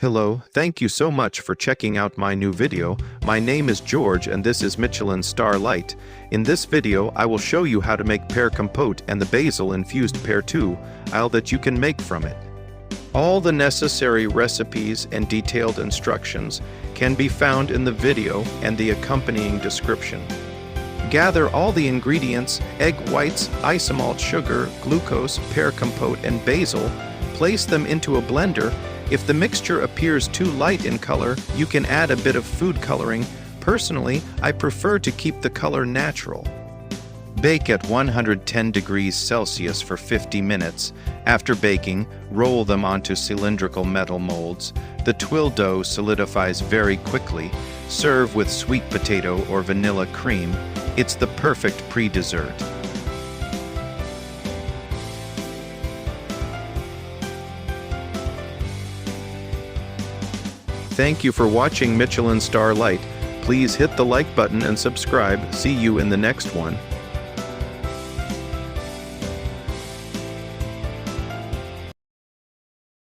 Hello, thank you so much for checking out my new video. My name is George and this is Michelin Star Light. In this video, I will show you how to make pear compote and the basil infused pear Tuile that you can make from it. All the necessary recipes and detailed instructions can be found in the video and the accompanying description. Gather all the ingredients, egg whites, isomalt sugar, glucose, pear compote, and basil. Place them into a blender. If the mixture appears too light in color, you can add a bit of food coloring. Personally, I prefer to keep the color natural. Bake at 110 degrees Celsius for 50 minutes. After baking, roll them onto cylindrical metal molds. The tuile dough solidifies very quickly. Serve with sweet potato or vanilla cream. It's the perfect pre-dessert. Thank you for watching Michelin Star Light. Please hit the like button and subscribe. See you in the next one.